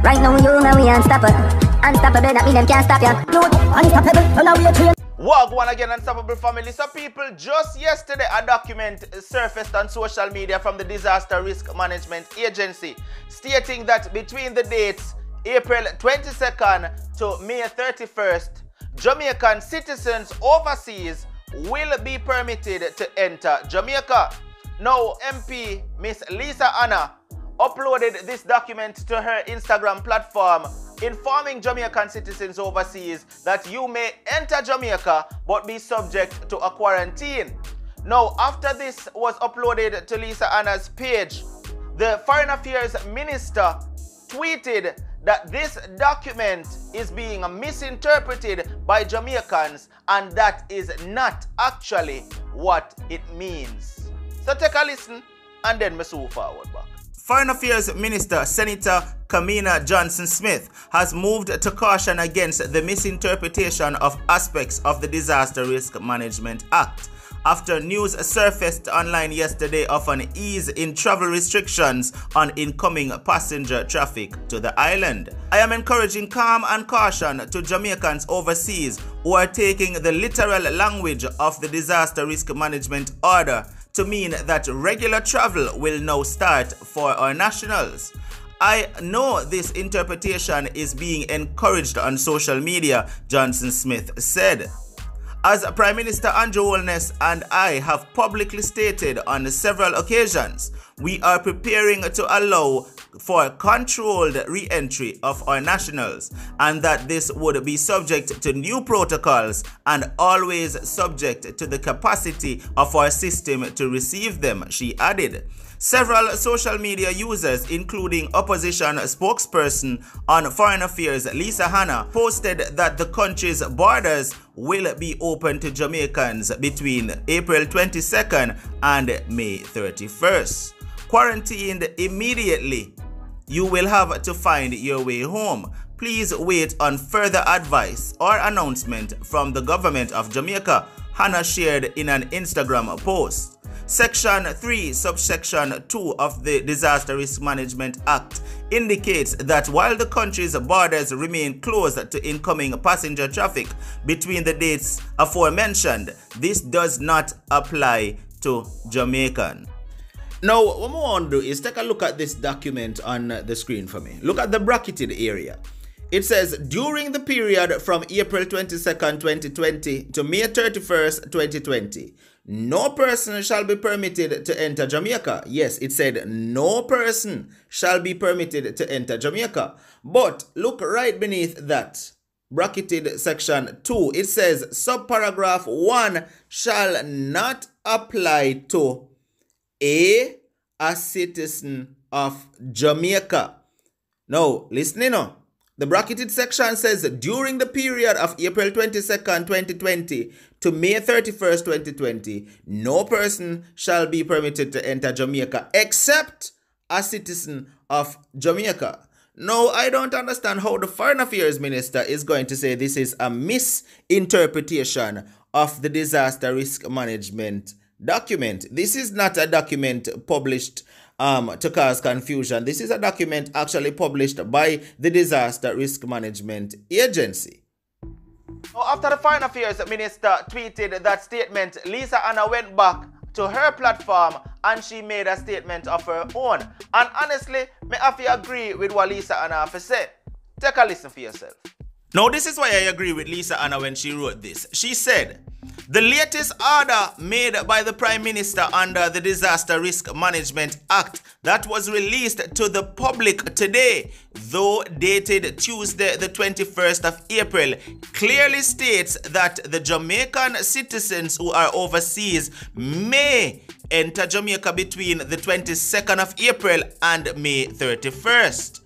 Right now you know we unstoppable. Unstoppable, that mean them can't stop ya. You unstoppable, so now we are trained. Wagwan again, Unstoppable family. So people, just yesterday a document surfaced on social media from the Disaster Risk Management Agency stating that between the dates April 22nd to May 31st, Jamaican citizens overseas will be permitted to enter Jamaica. Now, MP Miss Lisa Anna uploaded this document to her Instagram platform, informing Jamaican citizens overseas that you may enter Jamaica but be subject to a quarantine. Now, after this was uploaded to Lisa Anna's page, the Foreign Affairs Minister tweeted that this document is being misinterpreted by Jamaicans and that is not actually what it means. So take a listen and then we move forward back. Foreign Affairs Minister Senator Kamina Johnson-Smith has moved to caution against the misinterpretation of aspects of the Disaster Risk Management Act after news surfaced online yesterday of an ease in travel restrictions on incoming passenger traffic to the island. I am encouraging calm and caution to Jamaicans overseas who are taking the literal language of the Disaster Risk Management Order to mean that regular travel will now start for our nationals. I know this interpretation is being encouraged on social media, Johnson-Smith said. As Prime Minister Andrew Holness and I have publicly stated on several occasions, we are preparing to allow for controlled re-entry of our nationals and that this would be subject to new protocols and always subject to the capacity of our system to receive them, she added. Several social media users, including opposition spokesperson on Foreign Affairs Lisa Anna, posted that the country's borders will be open to Jamaicans between April 22nd and May 31st. Quarantined immediately, you will have to find your way home. Please wait on further advice or announcement from the government of Jamaica, Hannah shared in an Instagram post. Section 3, subsection 2 of the Disaster Risk Management Act indicates that while the country's borders remain closed to incoming passenger traffic between the dates aforementioned, this does not apply to Jamaican. Now, what I want to do is take a look at this document on the screen for me. Look at the bracketed area. It says, during the period from April 22nd, 2020 to May 31st, 2020, no person shall be permitted to enter Jamaica. Yes, it said no person shall be permitted to enter Jamaica. But look right beneath that bracketed section 2. It says subparagraph 1 shall not apply to a citizen of Jamaica. Now, listen now. The bracketed section says during the period of April 22nd, 2020 to May 31st, 2020, no person shall be permitted to enter Jamaica except a citizen of Jamaica. Now, I don't understand how the Foreign Affairs Minister is going to say this is a misinterpretation of the Disaster Risk Management document. This is not a document published to cause confusion. This is a document actually published by the Disaster Risk Management Agency. Now, after the Foreign Affairs Minister tweeted that statement, Lisa Anna went back to her platform and she made a statement of her own. And honestly, me have to agree with what Lisa Anna have to say. Take a listen for yourself. Now, this is why I agree with Lisa Anna when she wrote this. She said, the latest order made by the Prime Minister under the Disaster Risk Management Act that was released to the public today, though dated Tuesday the 21st of April, clearly states that the Jamaican citizens who are overseas may enter Jamaica between the 22nd of April and May 31st.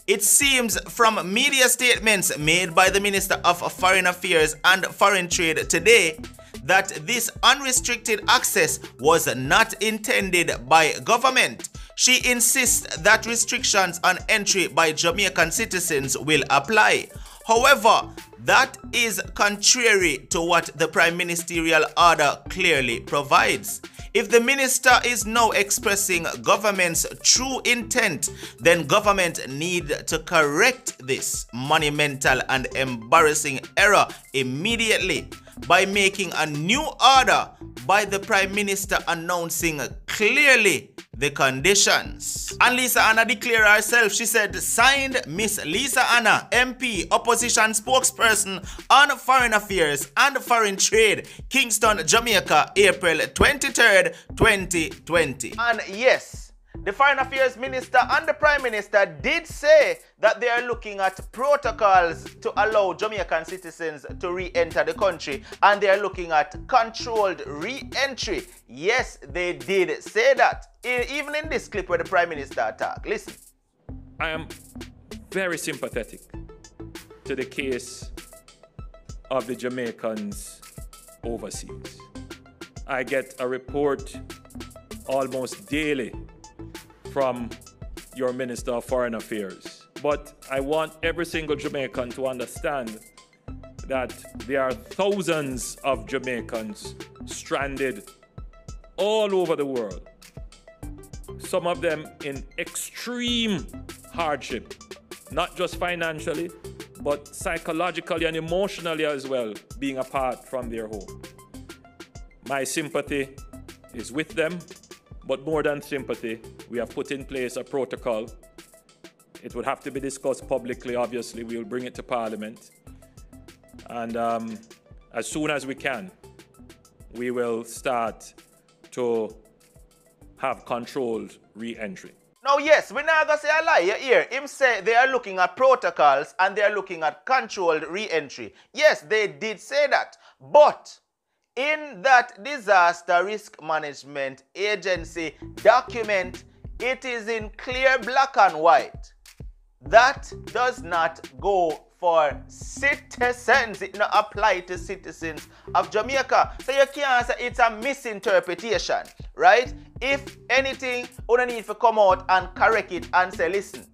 It seems from media statements made by the Minister of Foreign Affairs and Foreign Trade today that this unrestricted access was not intended by government. She insists that restrictions on entry by Jamaican citizens will apply. However, That is contrary to what the Prime Ministerial Order clearly provides. If the minister is now expressing government's true intent, then government need to correct this monumental and embarrassing error immediately by making a new order by the Prime Minister announcing clearly the conditions. And Lisa Anna declared herself. She said, signed Miss Lisa Anna, MP, opposition spokesperson on foreign affairs and foreign trade, Kingston, Jamaica, April 23rd, 2020. And yes, the Foreign Affairs Minister and the Prime Minister did say that they are looking at protocols to allow Jamaican citizens to re-enter the country, and they are looking at controlled re-entry. Yes, they did say that. Even in this clip where the Prime Minister talked. Listen. I am very sympathetic to the case of the Jamaicans overseas. I get a report almost daily from your Minister of Foreign Affairs. But I want every single Jamaican to understand that there are thousands of Jamaicans stranded all over the world. Some of them in extreme hardship, not just financially, but psychologically and emotionally as well, being apart from their home. My sympathy is with them. But more than sympathy, we have put in place a protocol. It would have to be discussed publicly, obviously. We'll bring it to Parliament. And as soon as we can, we will start to have controlled re-entry. Now, yes, we're not going to say a lie. You hear him say they are looking at protocols and they are looking at controlled re-entry. Yes, they did say that. But in that Disaster Risk Management Agency document, it is in clear black and white. That does not go for citizens. It not apply to citizens of Jamaica. So you can't say it's a misinterpretation, right? If anything, you need to come out and correct it and say, listen,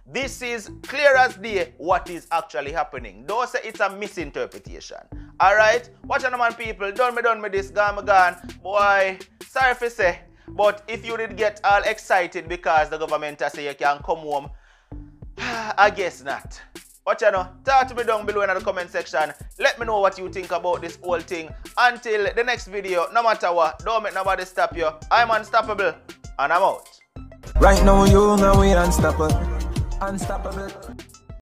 this is clear as day what is actually happening. Don't say it's a misinterpretation. Alright? Watch on, man, people. Done me this. Gone. Boy, sorry for say. But if you did get all excited because the government has say you can come home, I guess not. Watch out, talk to me down below in the comment section. Let me know what you think about this whole thing. Until the next video, no matter what, don't make nobody stop you. I'm unstoppable, and I'm out. Right now, you know we unstoppable. Unstoppable.